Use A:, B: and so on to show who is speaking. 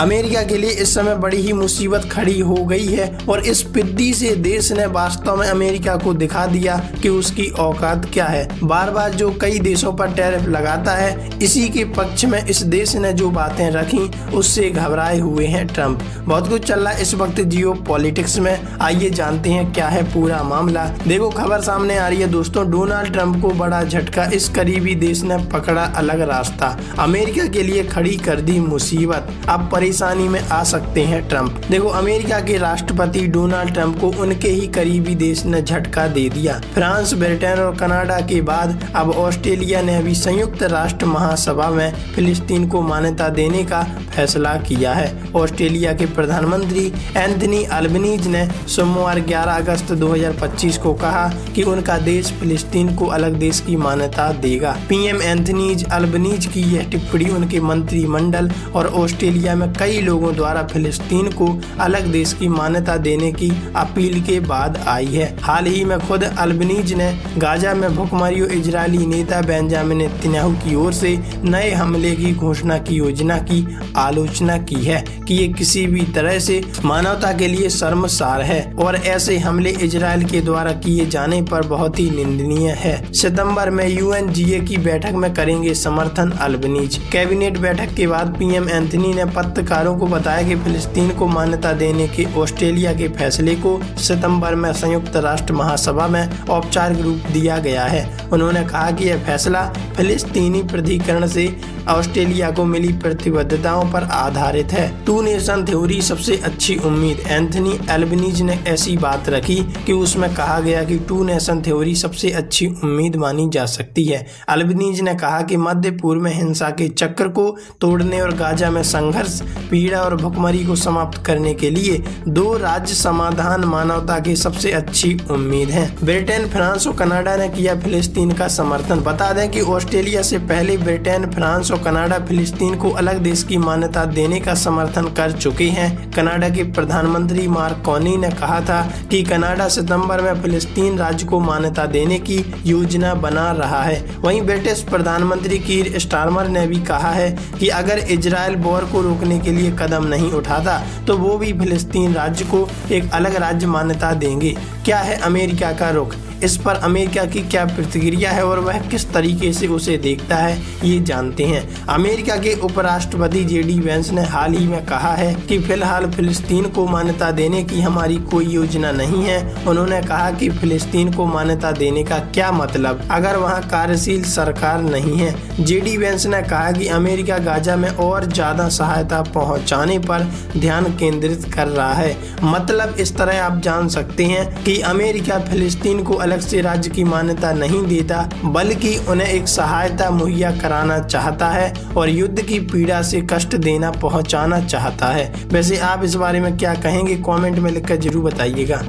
A: America के लिए इस समय बड़ी ही मुसीबत खड़ी हो गई है और इस पिद्दी से देश ने वास्तव में अमेरिका को दिखा दिया कि उसकी औकात क्या है। बार बार जो कई देशों पर टैरिफ लगाता है, इसी के पक्ष में इस देश ने जो बातें रखी उससे घबराए हुए हैं ट्रंप। बहुत कुछ चल रहा है इस वक्त जियो पॉलिटिक्स में, आइए जानते हैं क्या है पूरा मामला। देखो खबर सामने आ रही है दोस्तों, डोनाल्ड ट्रंप को बड़ा झटका, इस करीबी देश ने पकड़ा अलग रास्ता, अमेरिका के लिए खड़ी कर दी मुसीबत, अब परेशानी में आ सकते हैं ट्रंप। देखो अमेरिका के राष्ट्रपति डोनाल्ड ट्रंप को उनके ही करीबी देश ने झटका दे दिया। फ्रांस, ब्रिटेन और कनाडा के बाद अब ऑस्ट्रेलिया ने भी संयुक्त राष्ट्र महासभा में फिलिस्तीन को मान्यता देने का फैसला किया है। ऑस्ट्रेलिया के प्रधानमंत्री एंथनी अल्बनीज ने सोमवार 11 अगस्त 2025 को कहा कि उनका देश फिलिस्तीन को अलग देश की मान्यता देगा। पीएम एंथनी अल्बनीज की यह टिप्पणी उनके मंत्रिमंडल और ऑस्ट्रेलिया में कई लोगों द्वारा फिलिस्तीन को अलग देश की मान्यता देने की अपील के बाद आई है। हाल ही में खुद अल्बनीज ने गाजा में भूखमरी इजरायली नेता बेंजामिन नेतन्याहू की ओर से नए हमले की घोषणा की योजना की आलोचना की है कि ये किसी भी तरह से मानवता के लिए शर्मसार है और ऐसे हमले इजरायल के द्वारा किए जाने पर बहुत ही निंदनीय है। सितंबर में यूएनजीए की बैठक में करेंगे समर्थन अल्बनीज। कैबिनेट बैठक के बाद पीएम एंथनी ने पत्रकारों को बताया कि फिलिस्तीन को मान्यता देने के ऑस्ट्रेलिया के फैसले को सितंबर में संयुक्त राष्ट्र महासभा में औपचारिक रूप दिया गया है। उन्होंने कहा कि यह फैसला फिलिस्तीनी प्राधिकरण से ऑस्ट्रेलिया को मिली प्रतिबद्धताओं पर आधारित है। टू नेशन थ्योरी सबसे अच्छी उम्मीद, एंथनी अल्बनीज ने ऐसी बात रखी कि उसमें कहा गया कि टू नेशन थ्योरी सबसे अच्छी उम्मीद मानी जा सकती है। अल्बनीज ने कहा कि मध्य पूर्व में हिंसा के चक्र को तोड़ने और गाजा में संघर्ष, पीड़ा और भुखमरी को समाप्त करने के लिए दो राज्य समाधान मानवता की सबसे अच्छी उम्मीद है। ब्रिटेन, फ्रांस और कनाडा ने किया फिलिस्तीन का समर्थन। बता दें कि ऑस्ट्रेलिया से पहले ब्रिटेन, फ्रांस और कनाडा फिलिस्तीन को अलग देश की मान्यता देने का समर्थन कर चुके हैं। कनाडा के प्रधानमंत्री मार्क कार्नी ने कहा था कि कनाडा सितंबर में फिलिस्तीन राज्य को मान्यता देने की योजना बना रहा है। वहीं ब्रिटिश प्रधानमंत्री कीर स्टारमर ने भी कहा है कि अगर इजरायल वॉर को रोकने के लिए कदम नहीं उठाता तो वो भी फिलिस्तीन राज्य को एक अलग राज्य मान्यता देंगे। क्या है अमेरिका का रुख, इस पर अमेरिका की क्या प्रतिक्रिया है और वह किस तरीके से उसे देखता है, ये जानते हैं। अमेरिका के उपराष्ट्रपति जेडी वेंस ने हाल ही में कहा है कि फिलहाल फिलिस्तीन को मान्यता देने की हमारी कोई योजना नहीं है। उन्होंने कहा कि फिलिस्तीन को मान्यता देने का क्या मतलब अगर वहां कार्यशील सरकार नहीं है। जेडी वेंस ने कहा कि अमेरिका गाजा में और ज्यादा सहायता पहुँचाने पर ध्यान केंद्रित कर रहा है। मतलब इस तरह आप जान सकते हैं कि अमेरिका फिलिस्तीन को अलग से राज्य की मान्यता नहीं देता, बल्कि उन्हें एक सहायता मुहैया कराना चाहता है और युद्ध की पीड़ा से कष्ट देना पहुंचाना चाहता है। वैसे आप इस बारे में क्या कहेंगे, कमेंट में लिखकर जरूर बताइएगा।